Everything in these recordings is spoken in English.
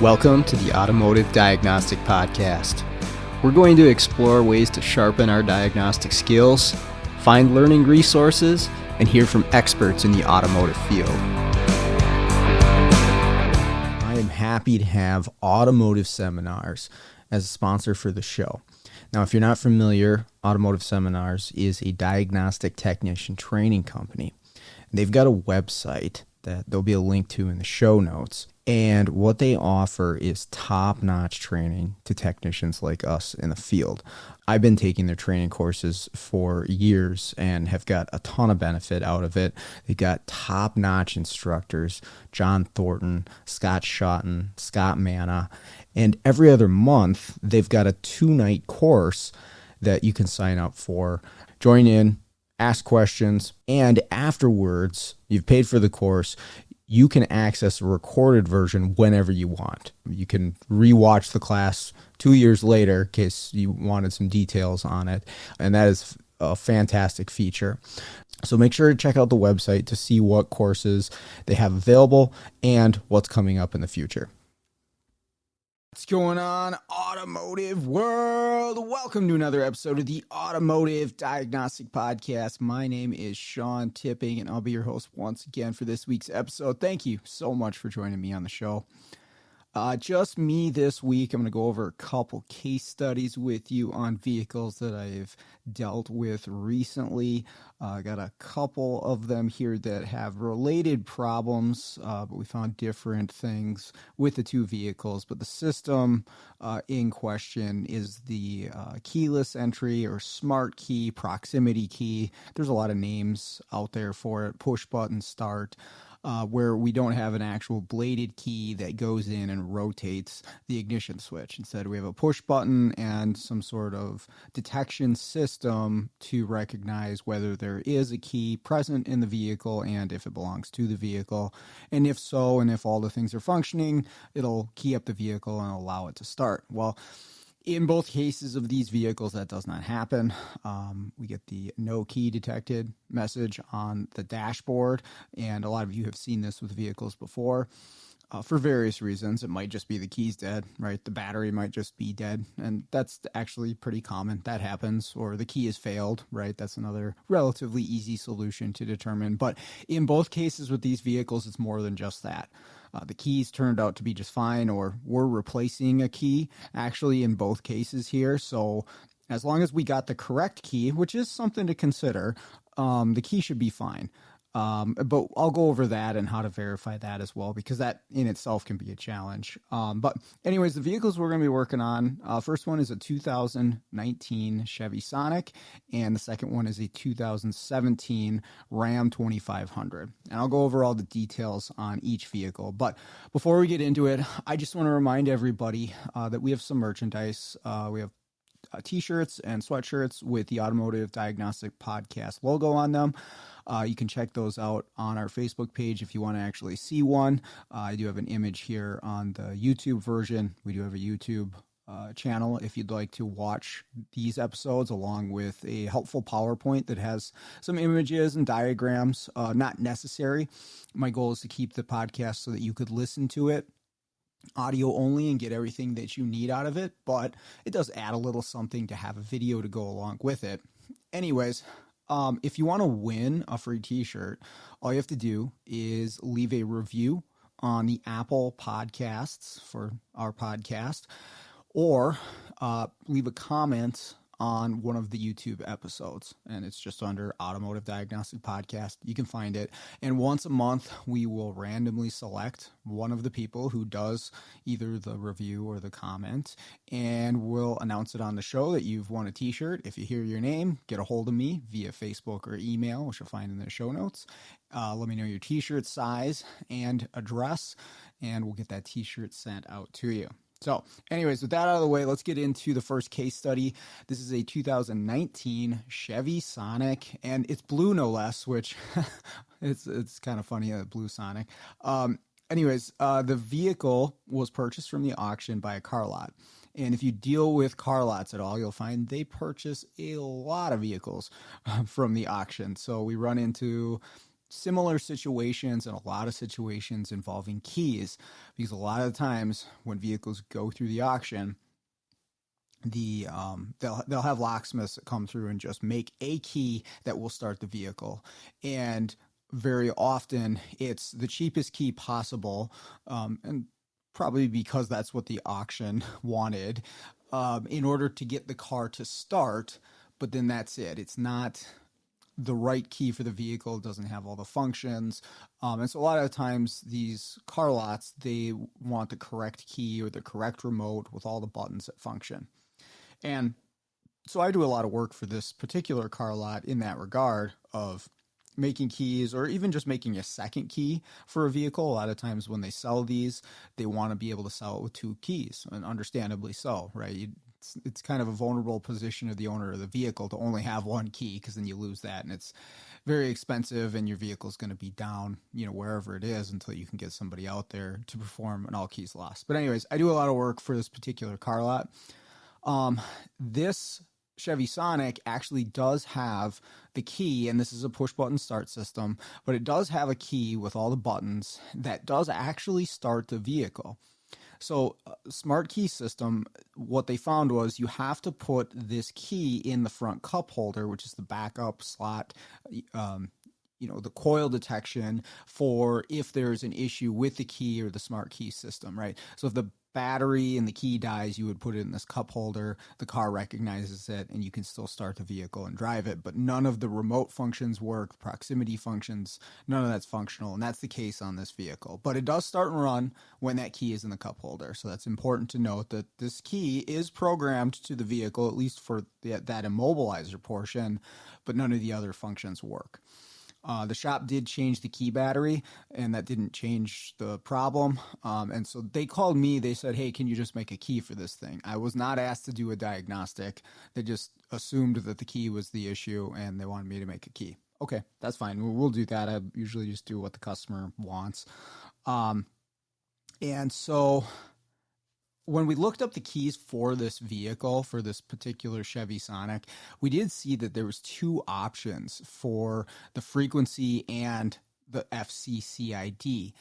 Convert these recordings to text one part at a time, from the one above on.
Welcome to the Automotive Diagnostic Podcast. We're going to explore ways to sharpen our diagnostic skills, find learning resources, and hear from experts in the automotive field. I am happy to have Automotive Seminars as a sponsor for the show. Now, if you're not familiar, Automotive Seminars is a diagnostic technician training company. They've got a website that there'll be a link to in the show notes. And what they offer is top-notch training to technicians like us in the field. I've been taking their training courses for years and have got a ton of benefit out of it. They've got top-notch instructors, John Thornton, Scott Shotton, Scott Manna, and every other month they've got a 2-night course that you can sign up for. Join in, ask questions, and afterwards, you've paid for the course, you can access a recorded version whenever you want. You can rewatch the class 2 years later in case you wanted some details on it. And that is a fantastic feature. So make sure to check out the website to see what courses they have available and what's coming up in the future. What's going on, automotive world? Welcome to another episode of the Automotive Diagnostic Podcast. My name is Sean Tipping, and I'll be your host once again for this week's episode. Thank you so much for joining me on the show. Just me this week. I'm going to go over a couple case studies with you on vehicles that I've dealt with recently. I got a couple of them here that have related problems, but we found different things with the two vehicles. But the system in question is the keyless entry or smart key, proximity key. There's a lot of names out there for it, push button start. Where we don't have an actual bladed key that goes in and rotates the ignition switch. Instead, we have a push button and some sort of detection system to recognize whether there is a key present in the vehicle and if it belongs to the vehicle. And if so, and if all the things are functioning, it'll key up the vehicle and allow it to start. Well, in both cases of these vehicles, that does not happen. We get the no key detected message on the dashboard, and a lot of you have seen this with vehicles before. For various reasons, it might just be the key's dead, right? The battery might just be dead, and that's actually pretty common. That happens, or the key has failed, right? That's another relatively easy solution to determine. But in both cases with these vehicles, it's more than just that. The keys turned out to be just fine, or we're replacing a key, actually, in both cases here. So as long as we got the correct key, which is something to consider, the key should be fine. But I'll go over that and how to verify that as well, because that in itself can be a challenge. But anyways, the vehicles we're going to be working on, first one is a 2019 Chevy Sonic, and the second one is a 2017 Ram 2500. And I'll go over all the details on each vehicle. But before we get into it, I just want to remind everybody that we have some merchandise. We have t-shirts and sweatshirts with the Automotive Diagnostic Podcast logo on them. You can check those out on our Facebook page if you want to actually see one. I do have an image here on the YouTube version. We do have a YouTube channel if you'd like to watch these episodes along with a helpful PowerPoint that has some images and diagrams. Not necessary. My goal is to keep the podcast so that you could listen to it audio only and get everything that you need out of it, but it does add a little something to have a video to go along with it. Anyways, if you want to win a free t-shirt, all you have to do is leave a review on the Apple Podcasts for our podcast, or leave a comment on one of the YouTube episodes, and it's just under Automotive Diagnostic Podcast. You can find it. And once a month, we will randomly select one of the people who does either the review or the comment, and we'll announce it on the show that you've won a t-shirt. If you hear your name, get a hold of me via Facebook or email, which you'll find in the show notes. Let me know your t-shirt size and address, and we'll get that t-shirt sent out to you. So anyways, with that out of the way, let's get into the first case study. This is a 2019 Chevy Sonic, and it's blue no less, which it's kind of funny, a blue Sonic. Anyways, the vehicle was purchased from the auction by a car lot. And if you deal with car lots at all, you'll find they purchase a lot of vehicles from the auction. So we run into similar situations and a lot of situations involving keys, because a lot of the times when vehicles go through the auction, they'll have locksmiths that come through and just make a key that will start the vehicle. And very often it's the cheapest key possible, and probably because that's what the auction wanted, in order to get the car to start. But then that's it. It's not the right key for the vehicle. It doesn't have all the functions. And so a lot of times these car lots, they want the correct key or the correct remote with all the buttons that function. And so I do a lot of work for this particular car lot in that regard of making keys, or even just making a second key for a vehicle. A lot of times when they sell these, they want to be able to sell it with two keys, and understandably so, right? It's kind of a vulnerable position of the owner of the vehicle to only have one key, because then you lose that, and it's very expensive, and your vehicle is going to be down, wherever it is, until you can get somebody out there to perform an all keys loss. But anyways, I do a lot of work for this particular car lot. This Chevy Sonic actually does have the key, and this is a push button start system, but it does have a key with all the buttons that does actually start the vehicle. So smart key system, what they found was you have to put this key in the front cup holder, which is the backup slot, the coil detection for if there's an issue with the key or the smart key system, right? So if the battery and the key dies, you would put it in this cup holder, the car recognizes it, and you can still start the vehicle and drive it. But none of the remote functions work, proximity functions, none of that's functional, and that's the case on this vehicle. But it does start and run when that key is in the cup holder. So that's important to note, that this key is programmed to the vehicle, at least for that immobilizer portion, but none of the other functions work. The shop did change the key battery, and that didn't change the problem. And so they called me. They said, hey, can you just make a key for this thing? I was not asked to do a diagnostic. They just assumed that the key was the issue, and they wanted me to make a key. Okay, that's fine. We'll do that. I usually just do what the customer wants. And so when we looked up the keys for this vehicle, for this particular Chevy Sonic, we did see that there was two options for the frequency and the FCCID.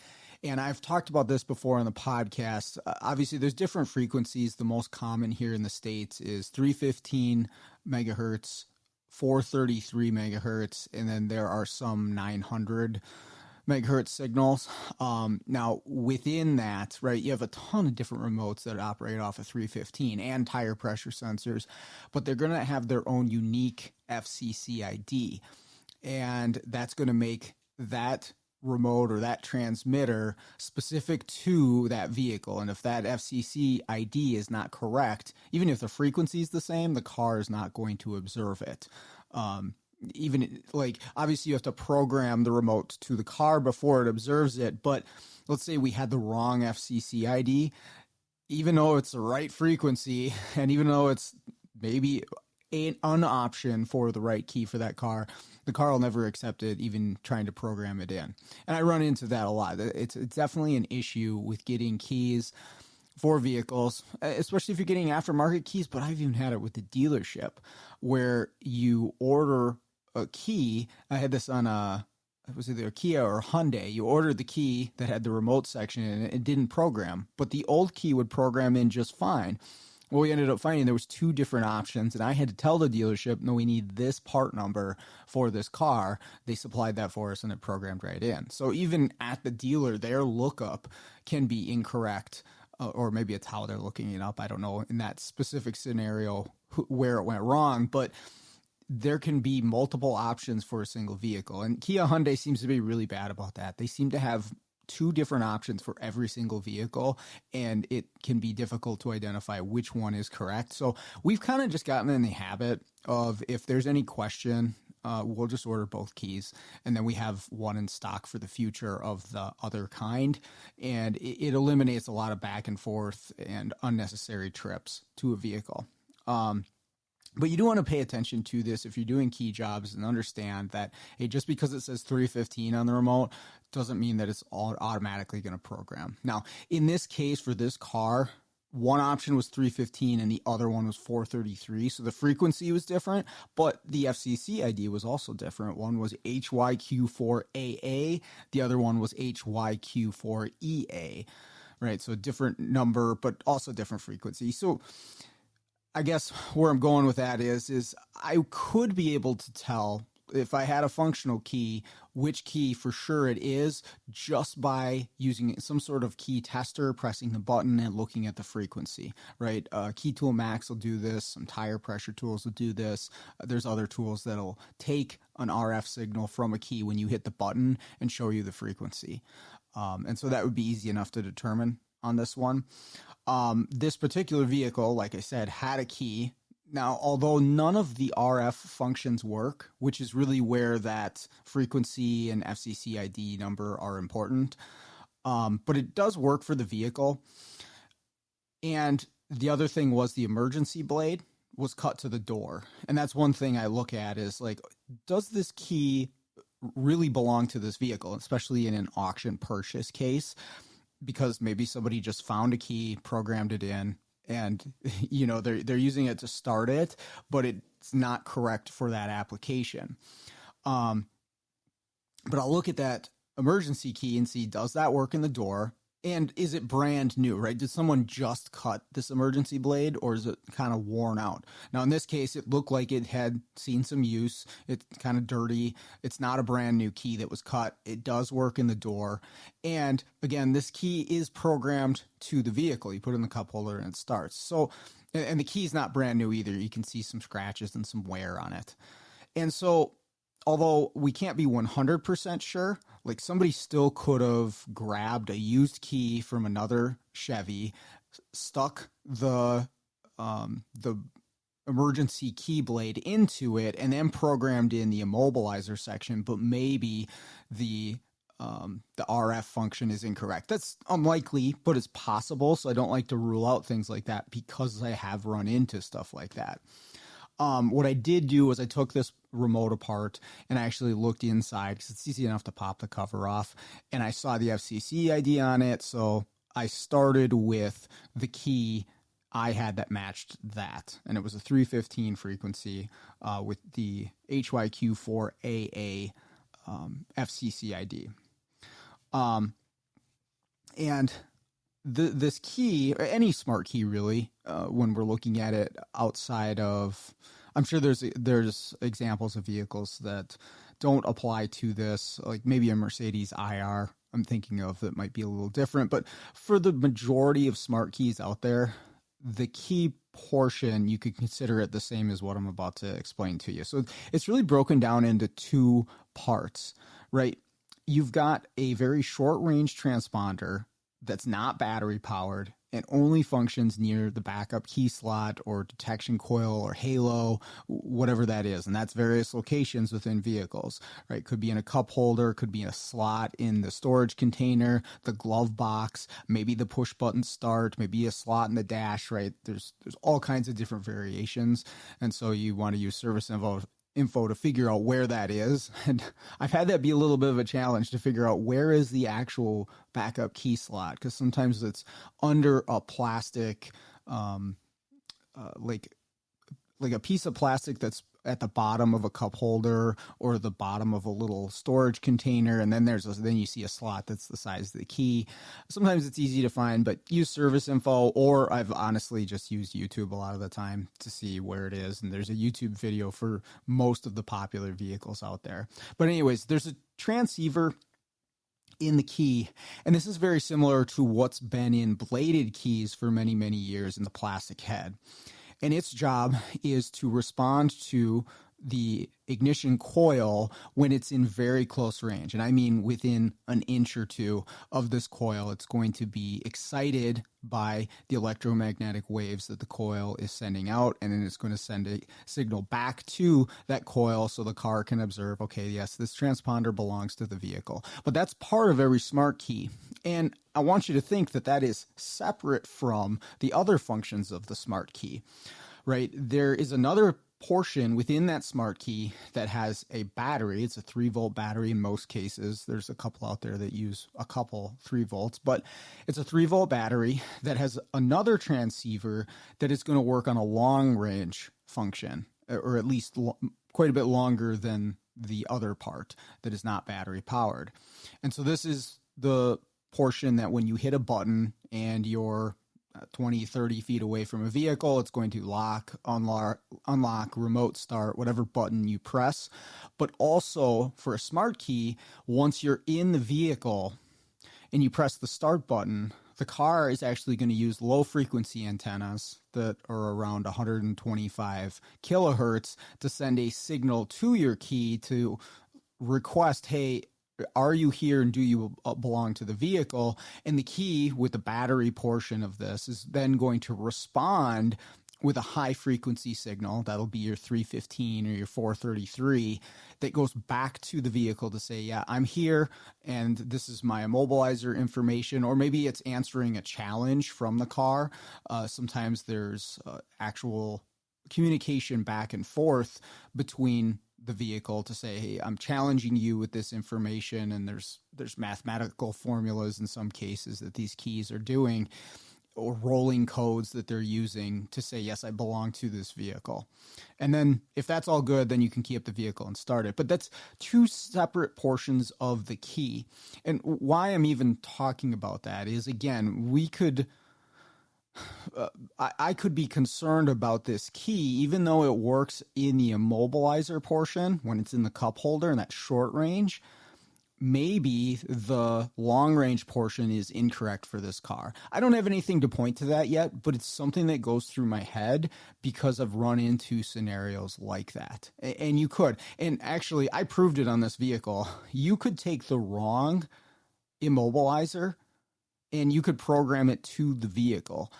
And I've talked about this before on the podcast. Obviously, there's different frequencies. The most common here in the States is 315 megahertz, 433 megahertz, and then there are some 900 megahertz signals. Now, within that, right, you have a ton of different remotes that operate off of 315 and tire pressure sensors, but they're going to have their own unique FCCID, and that's going to make that remote or that transmitter specific to that vehicle. And if that FCC ID is not correct, even if the frequency is the same, the car is not going to observe it. Even like, obviously you have to program the remote to the car before it observes it. But let's say we had the wrong FCC ID, even though it's the right frequency, and even though it's maybe an option for the right key for that car, the car will never accept it, even trying to program it in. And I run into that a lot. It's definitely an issue with getting keys for vehicles, especially if you're getting aftermarket keys. But I've even had it with the dealership where you order a key. I had this on it was either a Kia or a Hyundai. You ordered the key that had the remote section in it. It didn't program, but the old key would program in just fine. Well, we ended up finding there was two different options, and I had to tell the dealership, no, we need this part number for this car. They supplied that for us, and it programmed right in. So even at the dealer, their lookup can be incorrect, or maybe it's how they're looking it up. I don't know in that specific scenario where it went wrong, but there can be multiple options for a single vehicle. And Kia Hyundai seems to be really bad about that. They seem to have two different options for every single vehicle, and it can be difficult to identify which one is correct. So we've kind of just gotten in the habit of, if there's any question, we'll just order both keys, and then we have one in stock for the future of the other kind. And it eliminates a lot of back and forth and unnecessary trips to a vehicle. But you do want to pay attention to this if you're doing key jobs, and understand that, hey, just because it says 315 on the remote doesn't mean that it's all automatically going to program. Now, in this case, for this car, one option was 315 and the other one was 433. So the frequency was different, but the FCC ID was also different. One was HYQ4AA. The other one was HYQ4EA, right? So a different number, but also different frequency. So I guess where I'm going with that is I could be able to tell if I had a functional key, which key for sure it is, just by using some sort of key tester, pressing the button and looking at the frequency, right? Key Tool Max will do this. Some tire pressure tools will do this. There's other tools that'll take an RF signal from a key when you hit the button and show you the frequency. And so that would be easy enough to determine on this one. This particular vehicle, like I said, had a key. Now, although none of the RF functions work, which is really where that frequency and FCC ID number are important, but it does work for the vehicle. And the other thing was the emergency blade was cut to the door. And that's one thing I look at is like, does this key really belong to this vehicle, especially in an auction purchase case? Because maybe somebody just found a key, programmed it in, and you know they're using it to start it, but it's not correct for that application. But I'll look at that emergency key and see, does that work in the door? And is it brand new, right? Did someone just cut this emergency blade, or is it kind of worn out? Now, in this case, it looked like it had seen some use. It's kind of dirty. It's not a brand new key that was cut. It does work in the door. And again, this key is programmed to the vehicle. You put it in the cup holder and it starts. So, and the key is not brand new either. You can see some scratches and some wear on it. And so, although we can't be 100% sure, like somebody still could have grabbed a used key from another Chevy, stuck the emergency key blade into it, and then programmed in the immobilizer section, but maybe the RF function is incorrect. That's unlikely, but it's possible. So I don't like to rule out things like that because I have run into stuff like that. What I did do was I took this remote apart and I actually looked inside because it's easy enough to pop the cover off, and I saw the FCC ID on it. So I started with the key I had that matched that, and it was a 315 frequency with the HYQ4AA FCC ID. And this key, or any smart key really, when we're looking at it outside of, I'm sure there's examples of vehicles that don't apply to this, like maybe a Mercedes IR I'm thinking of that might be a little different. But for the majority of smart keys out there, the key portion, you could consider it the same as what I'm about to explain to you. So it's really broken down into two parts, right? You've got a very short range transponder that's not battery powered and only functions near the backup key slot or detection coil or halo, whatever that is. And that's various locations within vehicles, right? Could be in a cup holder, could be in a slot in the storage container, the glove box, maybe the push button start, maybe a slot in the dash, right? There's all kinds of different variations. And so you want to use service info to figure out where that is. And I've had that be a little bit of a challenge to figure out where is the actual backup key slot, because sometimes it's under a plastic, like a piece of plastic that's at the bottom of a cup holder or the bottom of a little storage container. And then then you see a slot that's the size of the key. Sometimes it's easy to find, but use service info, or I've honestly just used YouTube a lot of the time to see where it is. And there's a YouTube video for most of the popular vehicles out there. But anyways, there's a transceiver in the key, and this is very similar to what's been in bladed keys for many, many years in the plastic head. And its job is to respond to the ignition coil when it's in very close range. And I mean within an inch or two of this coil, it's going to be excited by the electromagnetic waves that the coil is sending out. And then it's going to send a signal back to that coil so the car can observe, okay, yes, this transponder belongs to the vehicle. But that's part of every smart key. And I want you to think that that is separate from the other functions of the smart key, right? There is another portion within that smart key that has a battery. It's a 3-volt battery in most cases. There's a couple out there that use a couple 3 volts, but it's a 3-volt battery that has another transceiver that is going to work on a long range function, or at least quite a bit longer than the other part that is not battery powered. And so this is the portion that when you hit a button and you're 20, 30 feet away from a vehicle, it's going to lock, unlock, remote start, whatever button you press. But also for a smart key, once you're in the vehicle and you press the start button, the car is actually going to use low frequency antennas that are around 125 kilohertz to send a signal to your key to request, hey, are you here and do you belong to the vehicle? And the key with the battery portion of this is then going to respond with a high frequency signal. That'll be your 315 or your 433 that goes back to the vehicle to say, yeah, I'm here and this is my immobilizer information. Or maybe it's answering a challenge from the car. Sometimes there's actual communication back and forth between the vehicle to say, hey, I'm challenging you with this information. And there's mathematical formulas in some cases that these keys are doing, or rolling codes that they're using to say, yes, I belong to this vehicle. And then if that's all good, then you can key up the vehicle and start it. But that's two separate portions of the key. And why I'm even talking about that is, again, we could... I could be concerned about this key, even though it works in the immobilizer portion when it's in the cup holder in that short range. Maybe the long range portion is incorrect for this car. I don't have anything to point to that yet, but it's something that goes through my head because I've run into scenarios like that. And you could, and actually I proved it on this vehicle. You could take the wrong immobilizer and you could program it to the vehicle,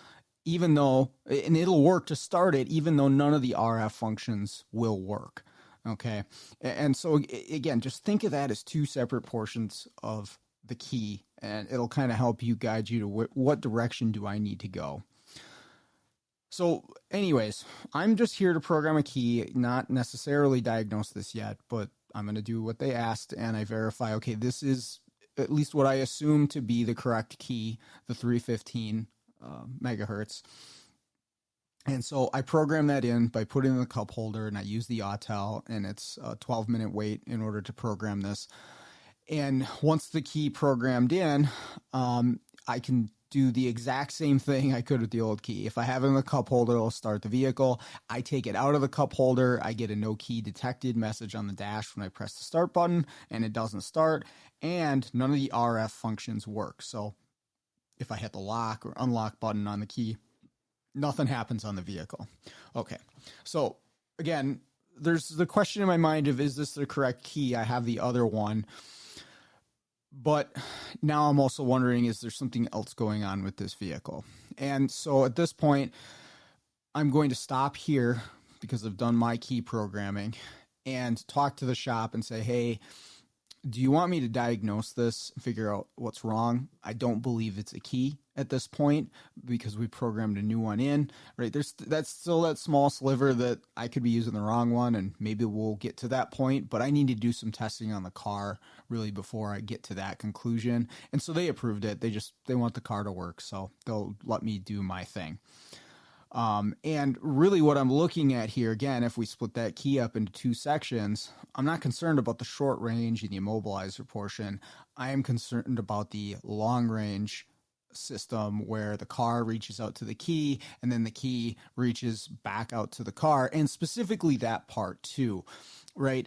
even though, and it'll work to start it, even though none of the RF functions will work. Okay. And so again, just think of that as two separate portions of the key, and it'll kind of help you guide you to what direction do I need to go. So anyways, I'm just here to program a key, not necessarily diagnose this yet, but I'm going to do what they asked and I verify, okay, this is at least what I assume to be the correct key, the 315 megahertz. And so I program that in by putting in the cup holder, and I use the Autel, and it's a 12-minute wait in order to program this. And once the key programmed in, I can do the exact same thing I could with the old key. If I have it in the cup holder, it'll start the vehicle. I take it out of the cup holder. I get a no key detected message on the dash when I press the start button, and it doesn't start. And none of the RF functions work. So if I hit the lock or unlock button on the key, nothing happens on the vehicle. Okay. So again, there's the question in my mind of, is this the correct key? I have the other one. But now I'm also wondering, is there something else going on with this vehicle? And so at this point, I'm going to stop here because I've done my key programming and talk to the shop and say, hey, do you want me to diagnose this and figure out what's wrong? I don't believe it's a key at this point because we programmed a new one in, right? That's still that small sliver that I could be using the wrong one, and maybe we'll get to that point, but I need to do some testing on the car really before I get to that conclusion. And so they approved it. They want the car to work, so they'll let me do my thing. And really what I'm looking at here, again, if we split that key up into two sections, I'm not concerned about the short range and the immobilizer portion. I am concerned about the long range system where the car reaches out to the key and then the key reaches back out to the car, and specifically that part too, right?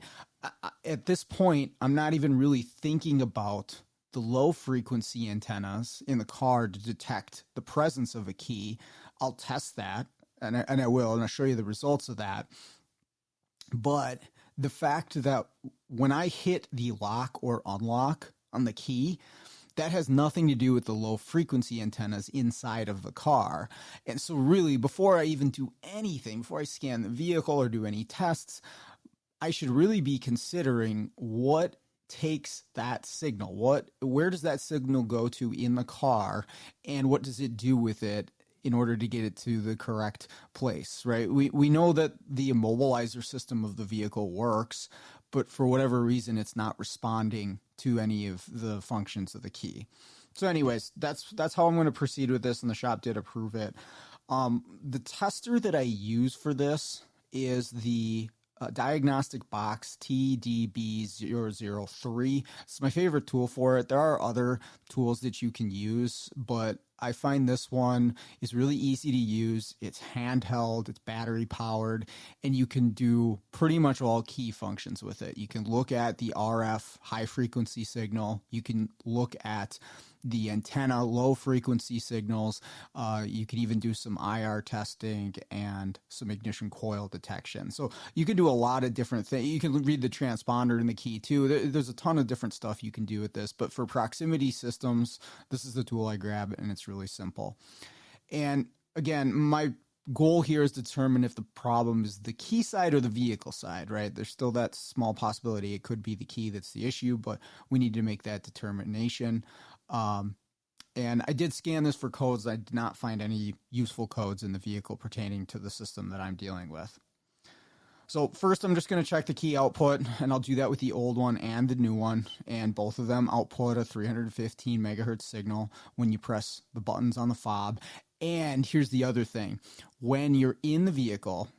At this point, I'm not even really thinking about the low frequency antennas in the car to detect the presence of a key. I'll test that, and I will, and I'll show you the results of that. But the fact that when I hit the lock or unlock on the key, that has nothing to do with the low frequency antennas inside of the car. And so really, before I even do anything, before I scan the vehicle or do any tests, I should really be considering what takes that signal. Where does that signal go to in the car, and what does it do with it in order to get it to the correct place, right? We know that the immobilizer system of the vehicle works, but for whatever reason, it's not responding to any of the functions of the key. So anyways, that's how I'm going to proceed with this, and the shop did approve it. The tester that I use for this is the diagnostic box TDB003. It's my favorite tool for it. There are other tools that you can use, but I find this one is really easy to use. It's handheld, it's battery powered, and you can do pretty much all key functions with it. You can look at the RF high frequency signal. You can look at the antenna low frequency signals. You can even do some IR testing and some ignition coil detection. So you can do a lot of different things. You can read the transponder in the key too. There's a ton of different stuff you can do with this, but for proximity systems, this is the tool I grab, and it's really simple. And again, my goal here is to determine if the problem is the key side or the vehicle side, right? There's still that small possibility it could be the key that's the issue, but we need to make that determination. And I did scan this for codes. I did not find any useful codes in the vehicle pertaining to the system that I'm dealing with. So first, I'm just going to check the key output, and I'll do that with the old one and the new one. And both of them output a 315 megahertz signal when you press the buttons on the fob. And here's the other thing. When you're in the vehicle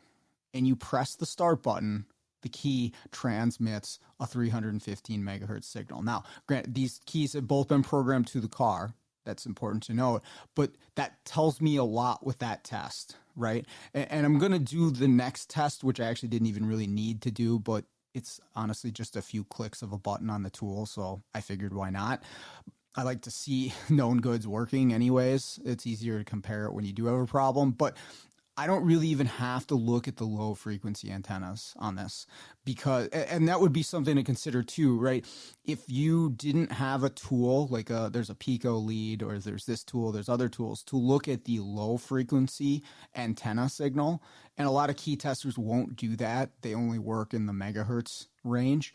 and you press the start button, the key transmits a 315 megahertz signal. Now, granted, these keys have both been programmed to the car. That's important to note, but that tells me a lot with that test, right? And I'm going to do the next test, which I actually didn't even really need to do, but it's honestly just a few clicks of a button on the tool, so I figured why not. I like to see known goods working anyways. It's easier to compare it when you do have a problem, but I don't really even have to look at the low frequency antennas on this because, and that would be something to consider too, right? If you didn't have a tool, like there's a Pico lead or there's this tool, there's other tools to look at the low frequency antenna signal. And a lot of key testers won't do that. They only work in the megahertz range.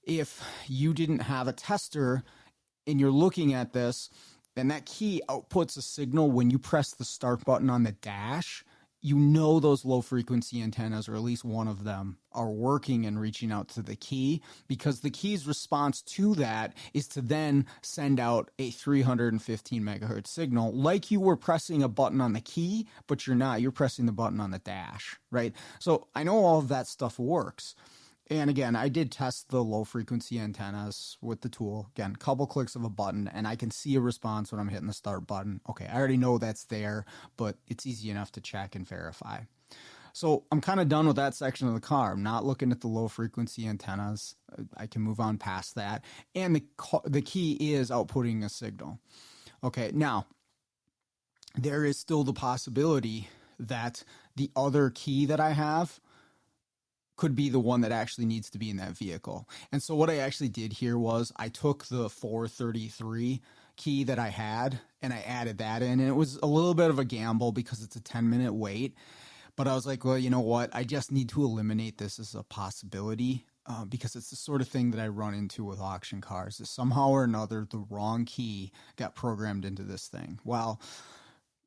If you didn't have a tester and you're looking at this, and that key outputs a signal when you press the start button on the dash, you know those low frequency antennas, or at least one of them, are working and reaching out to the key, because the key's response to that is to then send out a 315 megahertz signal like you were pressing a button on the key, but you're not. You're pressing the button on the dash, right? So I know all of that stuff works. And again, I did test the low frequency antennas with the tool. Again, couple clicks of a button, and I can see a response when I'm hitting the start button. Okay, I already know that's there, but it's easy enough to check and verify. So I'm kind of done with that section of the car. I'm not looking at the low frequency antennas. I can move on past that. And the key is outputting a signal. Okay, now, there is still the possibility that the other key that I have could be the one that actually needs to be in that vehicle. And so what I actually did here was I took the 433 key that I had and I added that in, and it was a little bit of a gamble because it's a 10-minute wait. But I was like, well, you know what? I just need to eliminate this as a possibility because it's the sort of thing that I run into with auction cars. Is somehow or another, the wrong key got programmed into this thing. Well,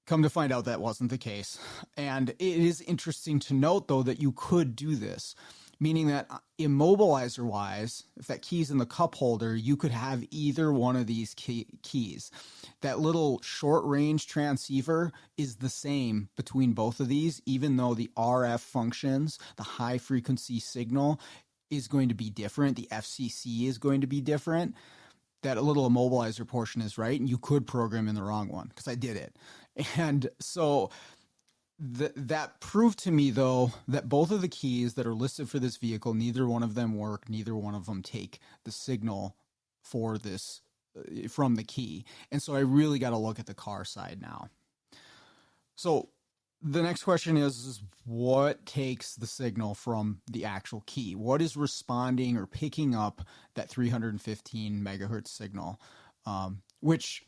come to find out that wasn't the case. And it is interesting to note, though, that you could do this, meaning that immobilizer wise, if that key's in the cup holder, you could have either one of these keys. That little short range transceiver is the same between both of these, even though the RF functions, the high frequency signal, is going to be different. The FCC is going to be different. That little immobilizer portion is right, and you could program in the wrong one, because I did it. And so that proved to me, though, that both of the keys that are listed for this vehicle, neither one of them work, neither one of them take the signal for this from the key. And so I really got to look at the car side now. So the next question is what takes the signal from the actual key? What is responding or picking up that 315 megahertz signal? Which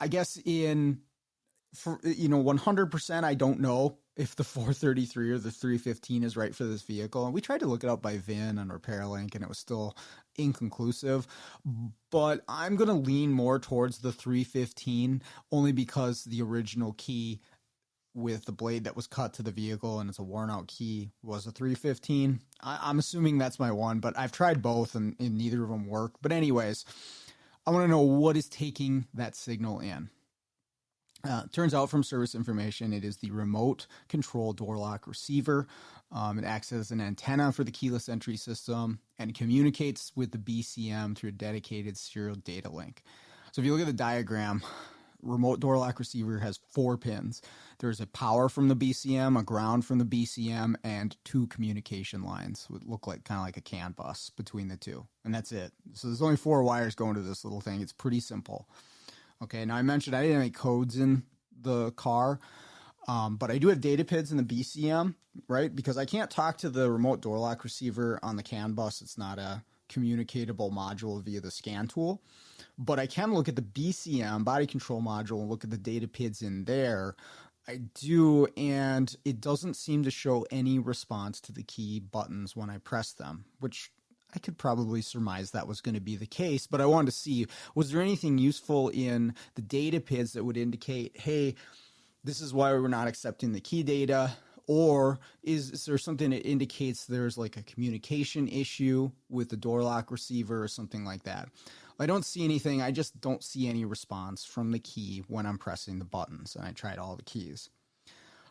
I guess 100% I don't know if the 433 or the 315 is right for this vehicle. And we tried to look it up by VIN and RepairLink, and it was still inconclusive. But I'm going to lean more towards the 315 only because the original key with the blade that was cut to the vehicle and it's a worn out key was a 315. I'm assuming that's my one, but I've tried both and neither of them work. But anyways, I want to know what is taking that signal in. Turns out from service information, it is the remote control door lock receiver. It acts as an antenna for the keyless entry system and communicates with the BCM through a dedicated serial data link. So if you look at the diagram, remote door lock receiver has 4 pins. There's a power from the BCM, a ground from the BCM, and 2 communication lines. Would look like kind of like a CAN bus between the two, and that's it. So there's only 4 wires going to this little thing. It's pretty simple. Okay, now I mentioned I didn't have any codes in the car, but I do have data PIDs in the BCM, right? Because I can't talk to the remote door lock receiver on the CAN bus. It's not a communicatable module via the scan tool. But I can look at the BCM, body control module, and look at the data PIDs in there. I do, and it doesn't seem to show any response to the key buttons when I press them, which I could probably surmise that was going to be the case, but I wanted to see, was there anything useful in the data PIDs that would indicate, hey, this is why we're not accepting the key data, or is there something that indicates there's like a communication issue with the door lock receiver or something like that? I don't see anything. I just don't see any response from the key when I'm pressing the buttons, and I tried all the keys.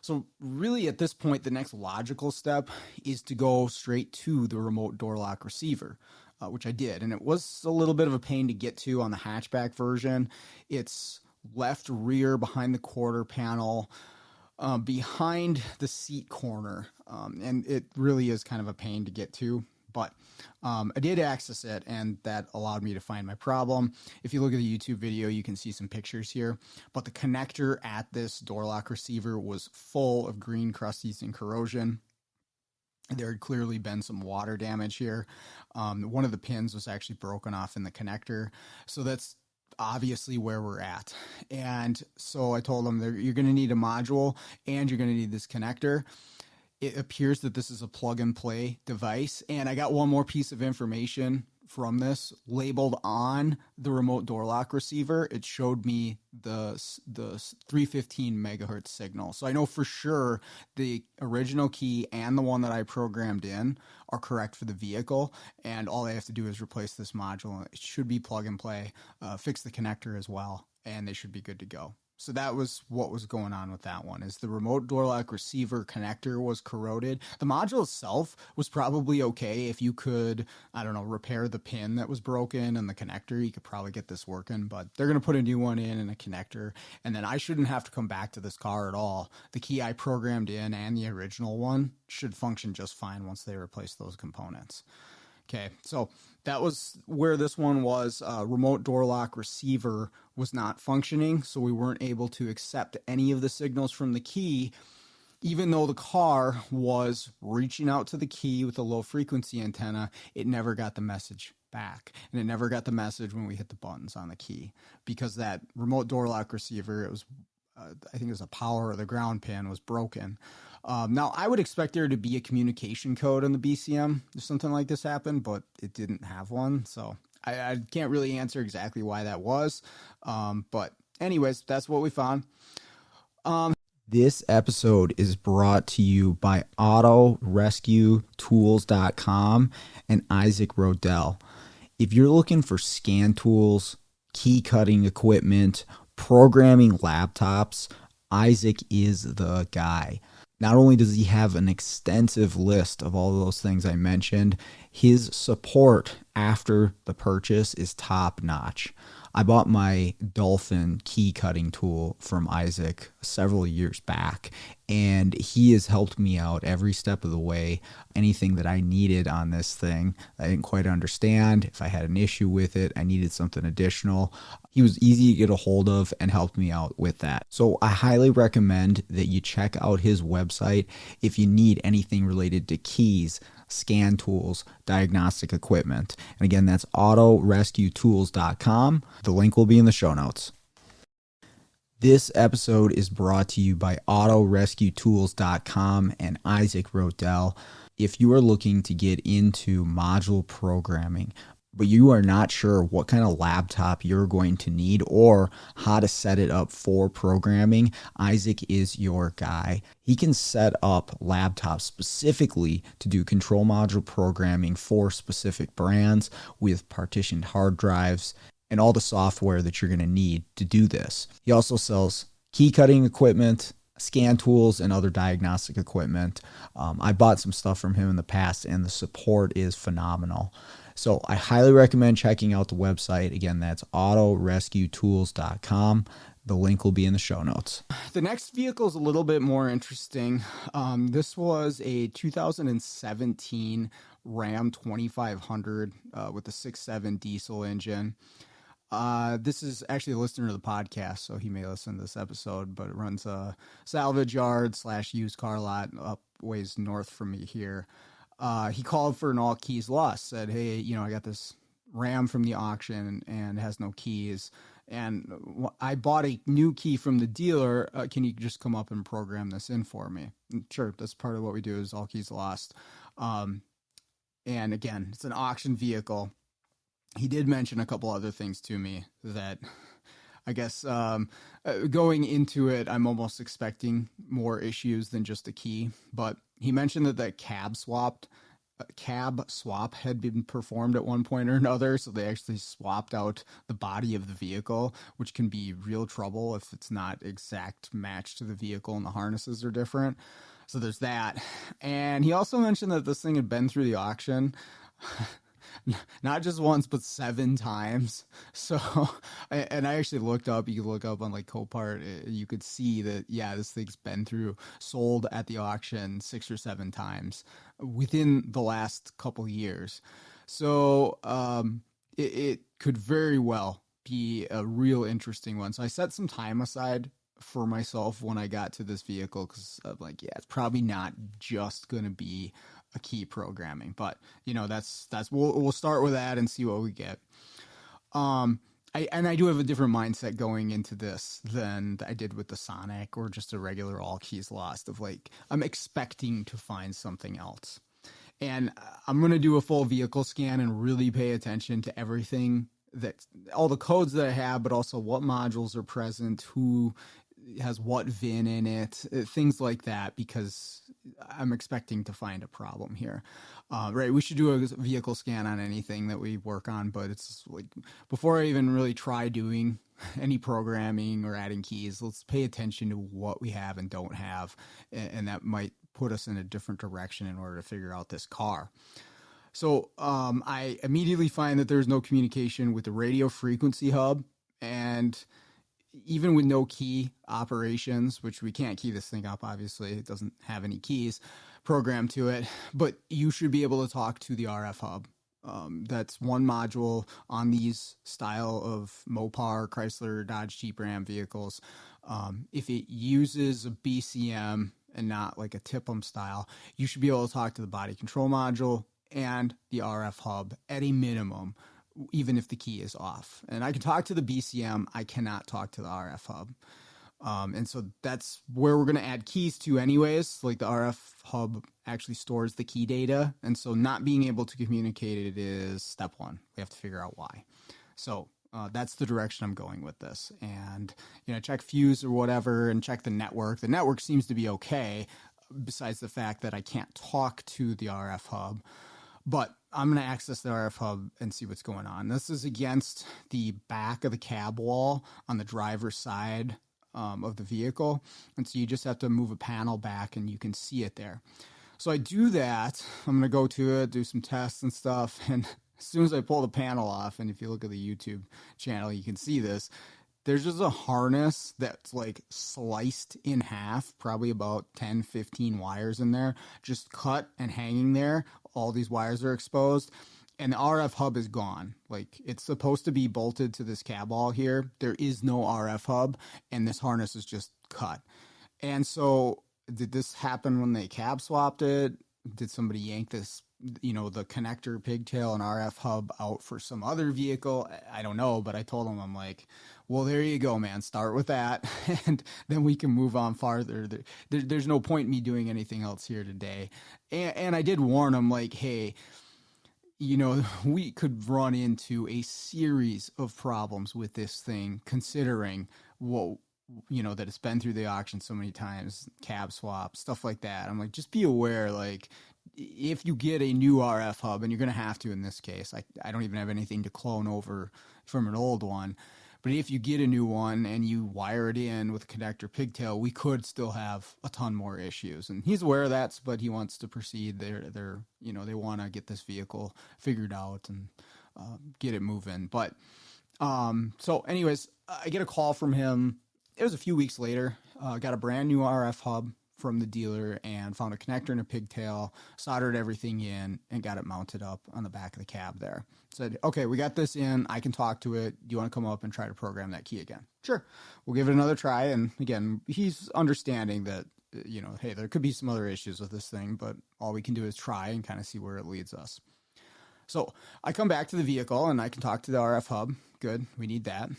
So really at this point, the next logical step is to go straight to the remote door lock receiver, which I did. And it was a little bit of a pain to get to on the hatchback version. It's left rear behind the quarter panel, behind the seat corner. And it really is kind of a pain to get to. But I did access it, and that allowed me to find my problem. If you look at the YouTube video, you can see some pictures here. But the connector at this door lock receiver was full of green crusties and corrosion. There had clearly been some water damage here. One of the pins was actually broken off in the connector. So that's obviously where we're at. And so I told them, you're going to need a module, and you're going to need this connector. It appears that this is a plug-and-play device, and I got one more piece of information from this labeled on the remote door lock receiver. It showed me the 315 megahertz signal. So I know for sure the original key and the one that I programmed in are correct for the vehicle, and all I have to do is replace this module. It should be plug-and-play, fix the connector as well, and they should be good to go. So that was what was going on with that one, is the remote door lock receiver connector was corroded. The module itself was probably okay. If you could, I don't know, repair the pin that was broken and the connector, you could probably get this working, but they're going to put a new one in and a connector, and then I shouldn't have to come back to this car at all. The key I programmed in and the original one should function just fine once they replace those components. Okay, so that was where this one was. Remote door lock receiver was not functioning, so we weren't able to accept any of the signals from the key, even though the car was reaching out to the key with a low frequency antenna. It never got the message back, and it never got the message when we hit the buttons on the key, because that remote door lock receiver, it was I think it was a power or the ground pin was broken. Now, I would expect there to be a communication code on the BCM if something like this happened, but it didn't have one. So I can't really answer exactly why that was. But anyways, that's what we found. This episode is brought to you by AutoRescueTools.com and Isaac Rodell. If you're looking for scan tools, key cutting equipment, programming laptops, Isaac is the guy. Not only does he have an extensive list of all of those things I mentioned, his support after the purchase is top notch. I bought my Dolphin key cutting tool from Isaac several years back, and he has helped me out every step of the way. Anything that I needed on this thing, I didn't quite understand. If I had an issue with it, I needed something additional. He was easy to get a hold of and helped me out with that. So I highly recommend that you check out his website if you need anything related to keys, scan tools, diagnostic equipment. And again, that's AutoRescueTools.com. The link will be in the show notes. This episode is brought to you by autorescuetools.com and Isaac Rodell. If you are looking to get into module programming, but you are not sure what kind of laptop you're going to need or how to set it up for programming, Isaac is your guy. He can set up laptops specifically to do control module programming for specific brands with partitioned hard drives and all the software that you're going to need to do this. He also sells key cutting equipment, scan tools, and other diagnostic equipment. I bought some stuff from him in the past, and the support is phenomenal. So I highly recommend checking out the website. Again, that's autorescuetools.com. The link will be in the show notes. The next vehicle is a little bit more interesting. This was a 2017 Ram 2500 with a 6.7 diesel engine. This is actually a listener to the podcast, so he may listen to this episode, but it runs a salvage yard / used car lot up ways north from me here. He called for an all keys lost, said, hey, I got this Ram from the auction and it has no keys. And I bought a new key from the dealer. Can you just come up and program this in for me? And sure, that's part of what we do is all keys lost. And again, it's an auction vehicle. He did mention a couple other things to me that I guess going into it, I'm almost expecting more issues than just a key. But he mentioned that the cab swap had been performed at one point or another. So they actually swapped out the body of the vehicle, which can be real trouble if it's not exact match to the vehicle and the harnesses are different. So there's that. And he also mentioned that this thing had been through the auction not just once, but 7 times. So, and I actually looked up, you can look up on like Copart, you could see that, yeah, this thing's been sold at the auction 6 or 7 times within the last couple years. So, it could very well be a real interesting one. So I set some time aside for myself when I got to this vehicle, because I'm like, yeah, it's probably not just going to be a key programming, but we'll start with that and see what we get. I do have a different mindset going into this than I did with the Sonic or just a regular all keys lost of like, I'm expecting to find something else. And I'm going to do a full vehicle scan and really pay attention to everything, that all the codes that I have, but also what modules are present, who has what VIN in it, things like that, because I'm expecting to find a problem here. Right, we should do a vehicle scan on anything that we work on, but it's like before I even really try doing any programming or adding keys, let's pay attention to what we have and don't have, and that might put us in a different direction in order to figure out this car. So I immediately find that there's no communication with the radio frequency hub, and even with no key operations, which we can't key this thing up, obviously, it doesn't have any keys programmed to it, but you should be able to talk to the RF hub. That's one module on these style of Mopar, Chrysler, Dodge, Jeep, Ram vehicles. If it uses a BCM and not like a TIPM style, you should be able to talk to the body control module and the RF hub at a minimum, even if the key is off. And I can talk to the BCM, I cannot talk to the RF hub. And so that's where we're going to add keys to anyways. Like the RF hub actually stores the key data. And so not being able to communicate it is step one. We have to figure out why. So that's the direction I'm going with this. And, check fuse or whatever and check the network. The network seems to be okay, besides the fact that I can't talk to the RF hub. But I'm going to access the RF hub and see what's going on. This is against the back of the cab wall on the driver's side of the vehicle. And so you just have to move a panel back and you can see it there. So I do that. I'm going to go to it, do some tests and stuff. And as soon as I pull the panel off, and if you look at the YouTube channel, you can see this. There's just a harness that's like sliced in half, probably about 10, 15 wires in there, just cut and hanging there. All these wires are exposed, and the RF hub is gone. Like, it's supposed to be bolted to this cab wall here. There is no RF hub, and this harness is just cut. And so did this happen when they cab swapped it? Did somebody yank this the connector pigtail and RF hub out for some other vehicle. I don't know, but I told him, I'm like, well, there you go, man. Start with that, and then we can move on farther. There's no point in me doing anything else here today. And I did warn him, like, hey, we could run into a series of problems with this thing, considering that it's been through the auction so many times, cab swap, stuff like that. I'm like, just be aware, like, if you get a new RF hub, and you're going to have to in this case, I don't even have anything to clone over from an old one, but if you get a new one and you wire it in with a connector pigtail, we could still have a ton more issues. And he's aware of that, but he wants to proceed. They want to get this vehicle figured out and get it moving. But so anyways, I get a call from him. It was a few weeks later. Got a brand new RF hub from the dealer and found a connector and a pigtail, soldered everything in, and got it mounted up on the back of the cab there. Said, okay, we got this in. I can talk to it. Do you want to come up and try to program that key again? Sure. We'll give it another try. And again, he's understanding that, hey, there could be some other issues with this thing, but all we can do is try and kind of see where it leads us. So I come back to the vehicle and I can talk to the RF hub. Good. We need that.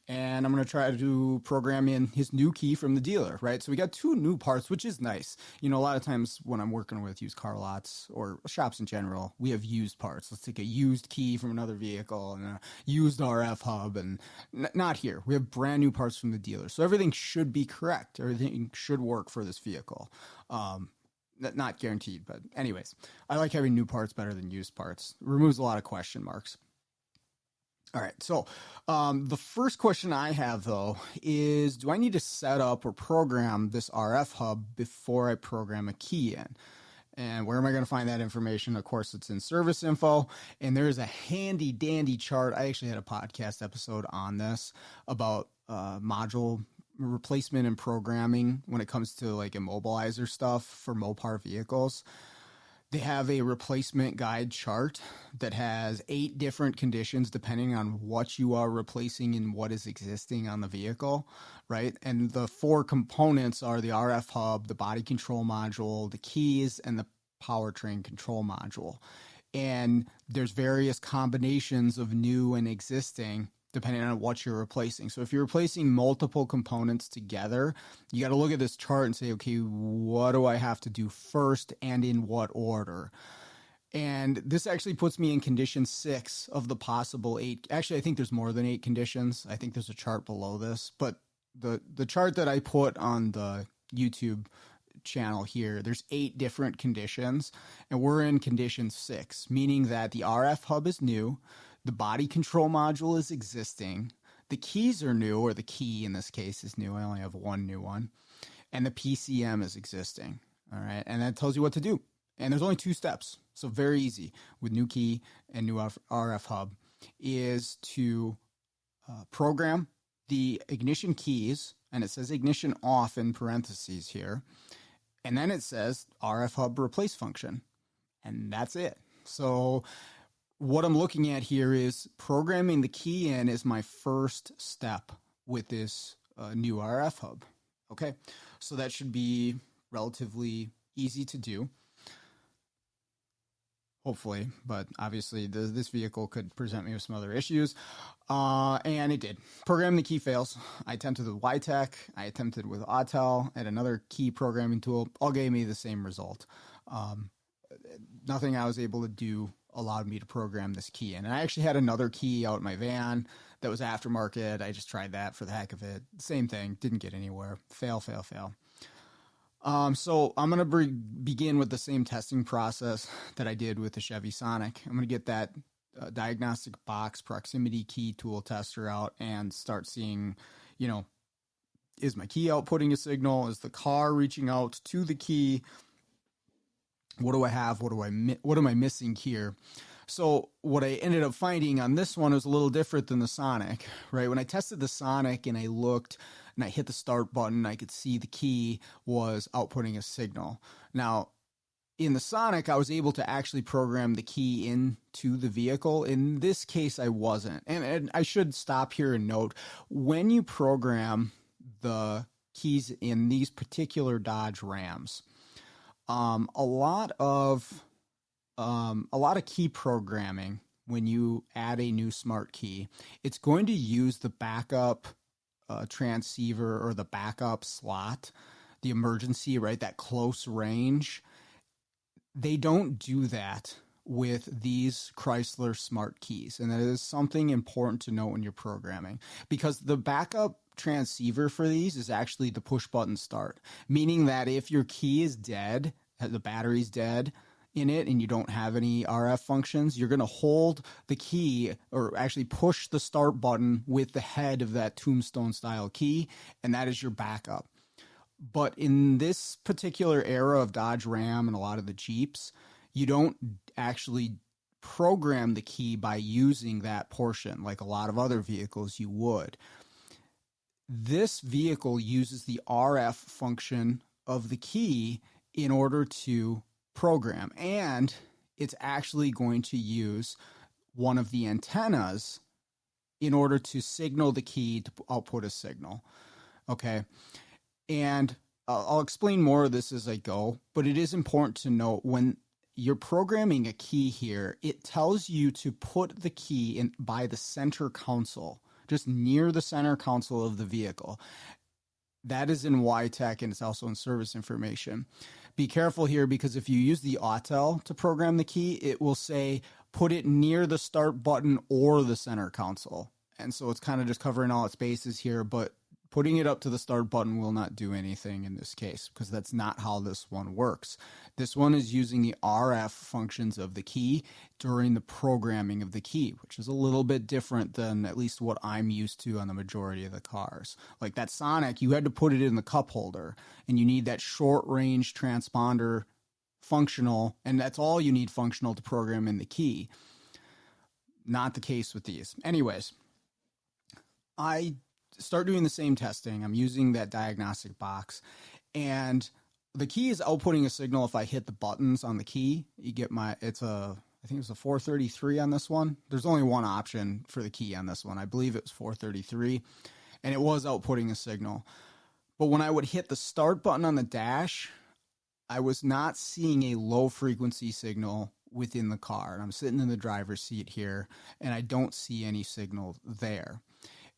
And I'm going to try to program in his new key from the dealer, right? So we got 2 new parts, which is nice. A lot of times when I'm working with used car lots or shops in general, we have used parts. Let's take a used key from another vehicle and a used RF hub, and not here. We have brand new parts from the dealer. So everything should be correct. Everything should work for this vehicle. Not guaranteed, but anyways, I like having new parts better than used parts. It removes a lot of question marks. All right, so the first question I have, though, is do I need to set up or program this RF hub before I program a key in? And where am I going to find that information? Of course, it's in service info, and there's a handy dandy chart. I actually had a podcast episode on this about module replacement and programming when it comes to like immobilizer stuff for Mopar vehicles. They have a replacement guide chart that has 8 different conditions depending on what you are replacing and what is existing on the vehicle, right? And the 4 components are the RF hub, the body control module, the keys, and the powertrain control module. And there's various combinations of new and existing depending on what you're replacing. So if you're replacing multiple components together, you got to look at this chart and say, okay, what do I have to do first and in what order? And this actually puts me in condition 6 of the possible 8. Actually, I think there's more than 8 conditions. I think there's a chart below this, but the chart that I put on the YouTube channel here, there's 8 different conditions, and we're in condition 6, meaning that the RF hub is new, the body control module is existing, the keys are new, or the key in this case is new. I only have 1 new one, and the PCM is existing. All right, and that tells you what to do. And there's only 2 steps, so very easy with new key and new RF hub is to program the ignition keys, and it says ignition off in parentheses here. And then it says RF hub replace function. And that's it. So what I'm looking at here is programming the key in is my first step with this new RF hub. Okay. So that should be relatively easy to do. Hopefully, but obviously this vehicle could present me with some other issues. And it did. Programming the key fails. I attempted with YTech. I attempted with Autel and another key programming tool. All gave me the same result. Nothing I was able to do allowed me to program this key in. And I actually had another key out in my van that was aftermarket. I just tried that for the heck of it. Same thing. Didn't get anywhere. Fail. So I'm going to begin with the same testing process that I did with the Chevy Sonic. I'm going to get that diagnostic box proximity key tool tester out and start seeing, is my key outputting a signal? Is the car reaching out to the key? What do I have? What am I missing here? So what I ended up finding on this one was a little different than the Sonic, right? When I tested the Sonic and I looked and I hit the start button, I could see the key was outputting a signal. Now, in the Sonic, I was able to actually program the key into the vehicle. In this case, I wasn't. And I should stop here and note, when you program the keys in these particular Dodge Rams, a lot of a lot of key programming when you add a new smart key. It's going to use the backup transceiver or the backup slot, the emergency, right? That close range. They don't do that with these Chrysler smart keys. And that is something important to note when you're programming, because the backup transceiver for these is actually the push button start, meaning that if your key is dead, the battery's dead in it, and you don't have any RF functions, you're going to hold the key or actually push the start button with the head of that tombstone style key, and that is your backup. But in this particular era of Dodge Ram and a lot of the Jeeps, you don't actually program the key by using that portion like a lot of other vehicles you would. This vehicle uses the RF function of the key in order to program, and it's actually going to use one of the antennas in order to signal the key to output a signal. Okay. And I'll explain more of this as I go, but it is important to note when you're programming a key here, it tells you to put the key in by the center console, just near the center console of the vehicle. That is in YTech, and it's also in service information. Be careful here, because if you use the Autel to program the key, it will say put it near the start button or the center console. And so it's kind of just covering all its bases here, but putting it up to the start button will not do anything in this case, because that's not how this one works. This one is using the RF functions of the key during the programming of the key, which is a little bit different than at least what I'm used to on the majority of the cars. Like that Sonic, you had to put it in the cup holder, and you need that short range transponder functional, and that's all you need functional to program in the key. Not the case with these. Anyways, I start doing the same testing. I'm using that diagnostic box, and the key is outputting a signal. If I hit the buttons on the key, you get I think it was a 433 on this one. There's only one option for the key on this one. I believe it was 433, and it was outputting a signal. But when I would hit the start button on the dash, I was not seeing a low frequency signal within the car. And I'm sitting in the driver's seat here, and I don't see any signal there.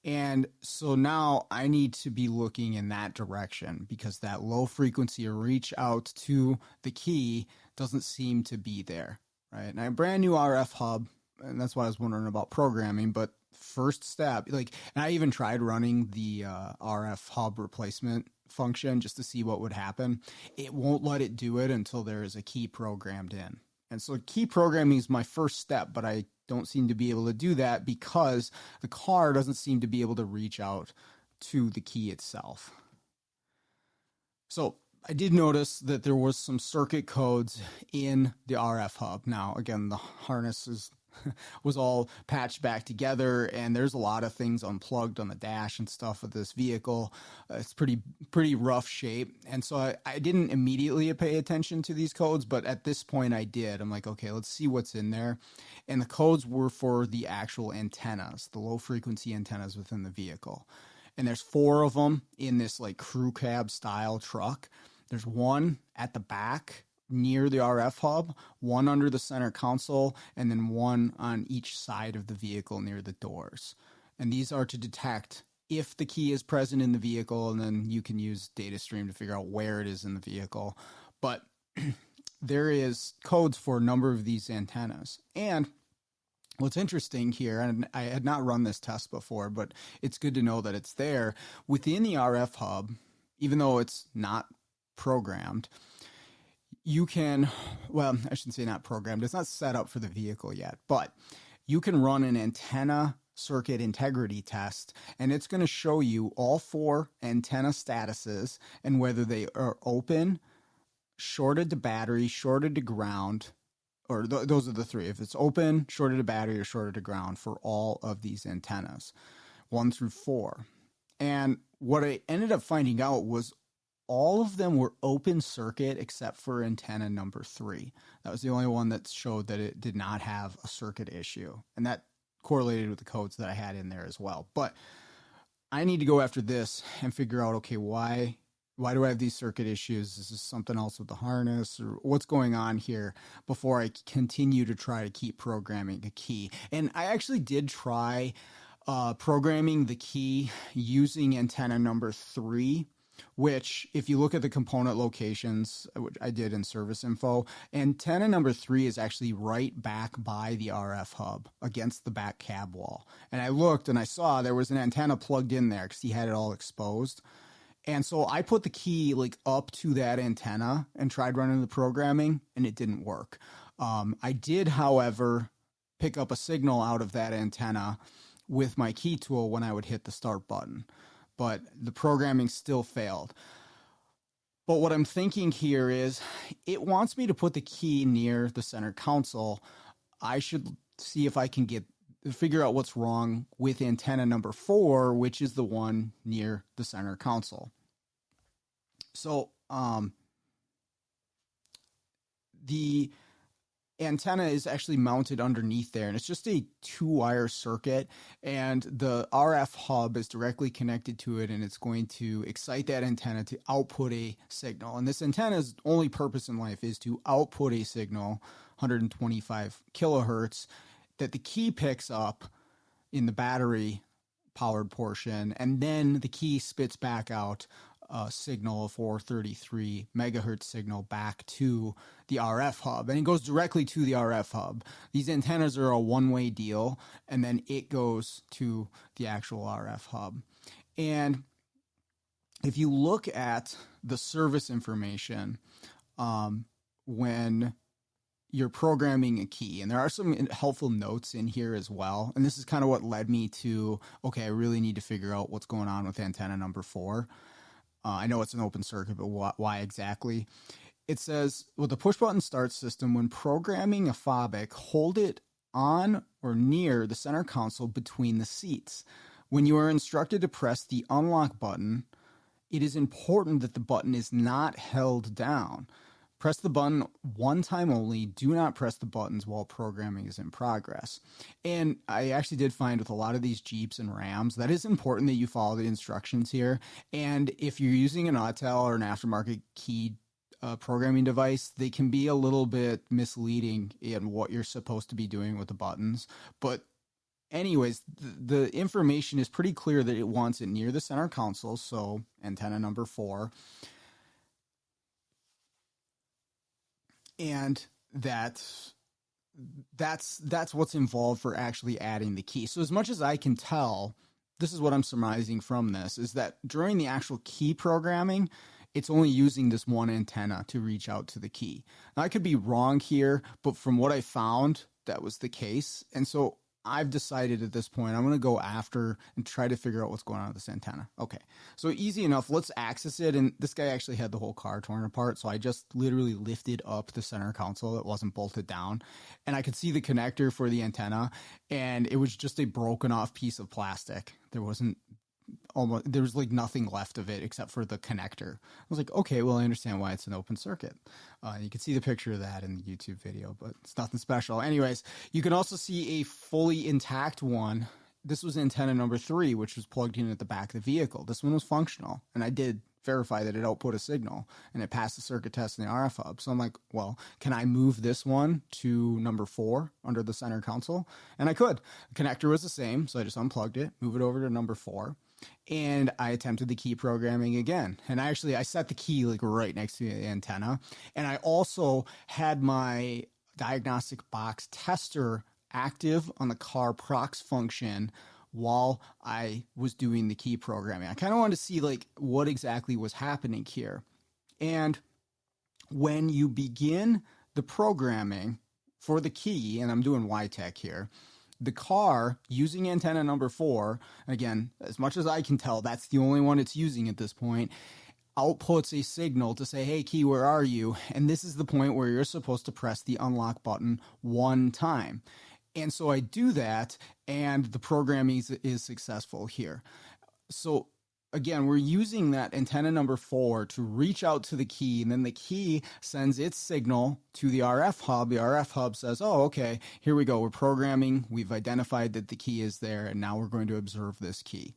And so now I need to be looking in that direction, because that low frequency or reach out to the key doesn't seem to be there, right? And I have a brand new RF hub, and that's why I was wondering about programming. But first step, and I even tried running the RF hub replacement function just to see what would happen. It won't let it do it until there is a key programmed in. And so key programming is my first step, but I don't seem to be able to do that because the car doesn't seem to be able to reach out to the key itself. So I did notice that there was some circuit codes in the RF hub. Now, again, the harness was all patched back together, and there's a lot of things unplugged on the dash and stuff of this vehicle. It's pretty rough shape, and so I didn't immediately pay attention to these codes, but at this point I did. I'm like, okay, let's see what's in there. And the codes were for the actual antennas, the low frequency antennas within the vehicle. And there's 4 of them in this like crew cab style truck. There's one at the back near the RF hub, one under the center console, and then one on each side of the vehicle near the doors. And these are to detect if the key is present in the vehicle, and then you can use DataStream to figure out where it is in the vehicle. But there is codes for a number of these antennas. And what's interesting here, and I had not run this test before, but it's good to know that it's there, within the RF hub, even though it's not programmed, you can, well, I shouldn't say not programmed. It's not set up for the vehicle yet, but you can run an antenna circuit integrity test, and it's going to show you all 4 antenna statuses and whether they are open, shorted to battery, shorted to ground, or those are the 3. If it's open, shorted to battery, or shorted to ground for all of these antennas, 1 through 4. And what I ended up finding out was all of them were open circuit except for antenna number 3. That was the only one that showed that it did not have a circuit issue. And that correlated with the codes that I had in there as well. But I need to go after this and figure out, okay, why Why do I have these circuit issues? Is this something else with the harness, or what's going on here, before I continue to try to keep programming the key. And I actually did try programming the key using antenna number 3, which, if you look at the component locations, which I did in service info, antenna number 3 is actually right back by the RF hub against the back cab wall. And I looked and I saw there was an antenna plugged in there because he had it all exposed. And so I put the key like up to that antenna and tried running the programming, and it didn't work. I did, however, pick up a signal out of that antenna with my key tool when I would hit the start button, but the programming still failed. But what I'm thinking here is it wants me to put the key near the center console. I should see if I can figure out what's wrong with antenna number 4, which is the one near the center console. So the antenna is actually mounted underneath there, and it's just a 2-wire circuit, and the RF hub is directly connected to it, and it's going to excite that antenna to output a signal. And this antenna's only purpose in life is to output a signal, 125 kilohertz, that the key picks up in the battery powered portion, and then the key spits back out a signal, 433 megahertz signal, back to the RF hub, and it goes directly to the RF hub. These antennas are a one-way deal, and then it goes to the actual RF hub. And if you look at the service information, when you're programming a key, and there are some helpful notes in here as well, and this is kind of what led me to, okay, I really need to figure out what's going on with antenna number 4. I know it's an open circuit, but why exactly? It says, with the push button start system, when programming a phobic, hold it on or near the center console between the seats. When you are instructed to press the unlock button, it is important that the button is not held down. Press the button one time only. Do not press the buttons while programming is in progress. And I actually did find with a lot of these Jeeps and Rams, that is important that you follow the instructions here. And if you're using an Autel or an aftermarket key programming device, they can be a little bit misleading in what you're supposed to be doing with the buttons. But anyways, the information is pretty clear that it wants it near the center console, so antenna number 4. And that's what's involved for actually adding the key. So as much as I can tell, this is what I'm surmising from this, is that during the actual key programming, it's only using this one antenna to reach out to the key. Now, I could be wrong here, but from what I found, that was the case. And so I've decided at this point, I'm going to go after and try to figure out what's going on with this antenna. Okay, so easy enough. Let's access it. And this guy actually had the whole car torn apart. So I just literally lifted up the center console. It wasn't bolted down. And I could see the connector for the antenna. And it was just a broken off piece of plastic. There was like nothing left of it except for the connector. I was like, okay, well, I understand why it's an open circuit. You can see the picture of that in the YouTube video, but it's nothing special. Anyways, you can also see a fully intact one. This was antenna number 3, which was plugged in at the back of the vehicle. This one was functional, and I did verify that it output a signal, and it passed the circuit test in the RF hub. So I'm like, well, can I move this one to number 4 under the center console? And I could. The connector was the same, so I just unplugged it, move it over to number 4. And I attempted the key programming again. And I set the key like right next to the antenna. And I also had my diagnostic box tester active on the car prox function while I was doing the key programming. I kind of wanted to see like what exactly was happening here. And when you begin the programming for the key, and I'm doing YTech here, the car, using antenna number 4, again, as much as I can tell, that's the only one it's using at this point, outputs a signal to say, hey, key, where are you? And this is the point where you're supposed to press the unlock button one time. And so I do that, and the programming is successful here. So again, we're using that antenna number 4 to reach out to the key, and then the key sends its signal to the RF hub. The RF hub says, oh, okay, here we go. We're programming. We've identified that the key is there, and now we're going to observe this key.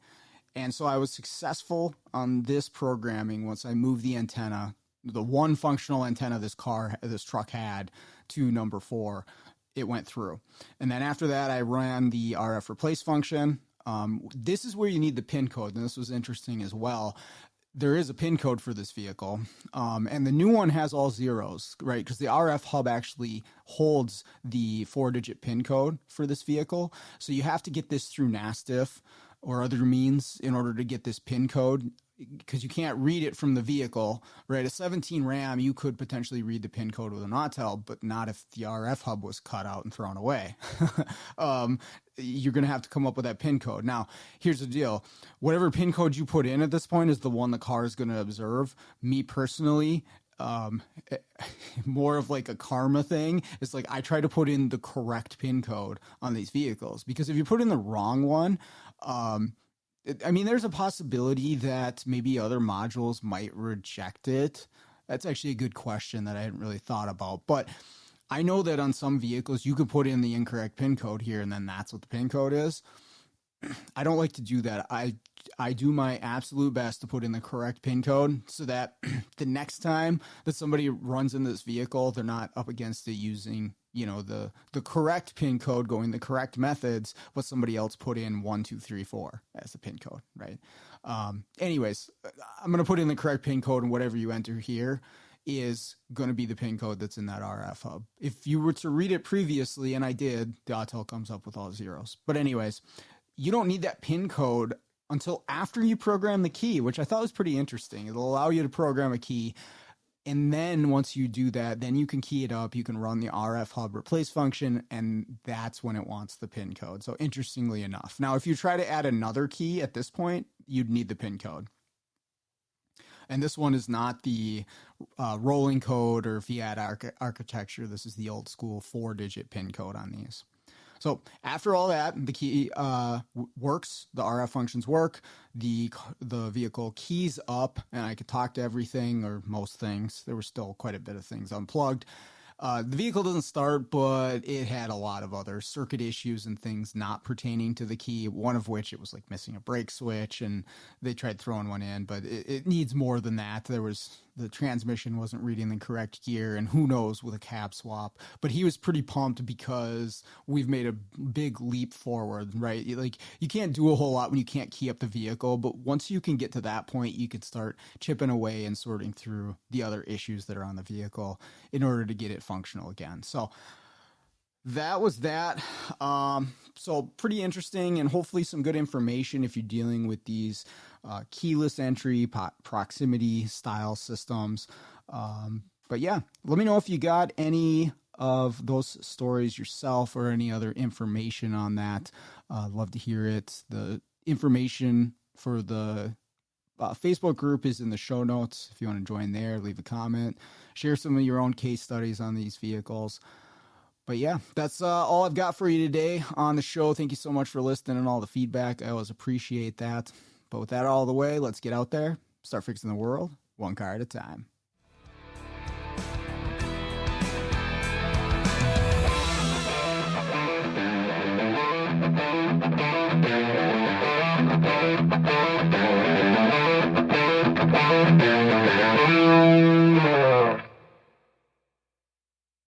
And so I was successful on this programming once I moved the antenna, the one functional antenna this truck had, to number 4. It went through. And then after that, I ran the RF replace function. This is where you need the pin code, and this was interesting as well. There is a pin code for this vehicle, and the new one has all zeros, right? Because the RF hub actually holds the 4-digit pin code for this vehicle. So you have to get this through NASTIF or other means in order to get this pin code, because you can't read it from the vehicle, right? A 17 Ram, you could potentially read the pin code with an Autel, but not if the RF hub was cut out and thrown away. You're going to have to come up with that pin code. Now, here's the deal. Whatever pin code you put in at this point is the one the car is going to observe. Me personally, more of like a karma thing. It's like I try to put in the correct pin code on these vehicles, because if you put in the wrong one, I mean, there's a possibility that maybe other modules might reject it. That's actually a good question that I hadn't really thought about. But I know that on some vehicles, you could put in the incorrect pin code here, and then that's what the pin code is. I don't like to do that. I do my absolute best to put in the correct pin code so that the next time that somebody runs in this vehicle, they're not up against it using, the correct pin code, going the correct methods, what somebody else put in 1, 2, 3, 4 as the pin code, right? Anyways, I'm going to put in the correct pin code, and whatever you enter here is going to be the pin code that's in that RF hub. If you were to read it previously, and I did, the Autel comes up with all zeros. But anyways, you don't need that pin code until after you program the key, which I thought was pretty interesting. It'll allow you to program a key, and then once you do that, then you can key it up. You can run the RF hub replace function, and that's when it wants the pin code. So interestingly enough. Now, if you try to add another key at this point, you'd need the pin code. And this one is not the rolling code or Fiat architecture. This is the old school 4-digit pin code on these. So after all that, the key works, the RF functions work, the vehicle keys up, and I could talk to everything or most things. There were still quite a bit of things unplugged. The vehicle doesn't start, but it had a lot of other circuit issues and things not pertaining to the key, one of which it was like missing a brake switch, and they tried throwing one in, but it needs more than that. The transmission wasn't reading the correct gear, and who knows with a cab swap. But he was pretty pumped because we've made a big leap forward, right? Like, you can't do a whole lot when you can't key up the vehicle, but once you can get to that point, you can start chipping away and sorting through the other issues that are on the vehicle in order to get it functional again. So that was that. So pretty interesting, and hopefully some good information if you're dealing with these keyless entry, proximity style systems. But yeah, let me know if you got any of those stories yourself or any other information on that. I'd love to hear it. The information for the Facebook group is in the show notes. If you want to join there, leave a comment, share some of your own case studies on these vehicles. But yeah, that's all I've got for you today on the show. Thank you so much for listening and all the feedback. I always appreciate that. But with that all the way, let's get out there, start fixing the world one car at a time.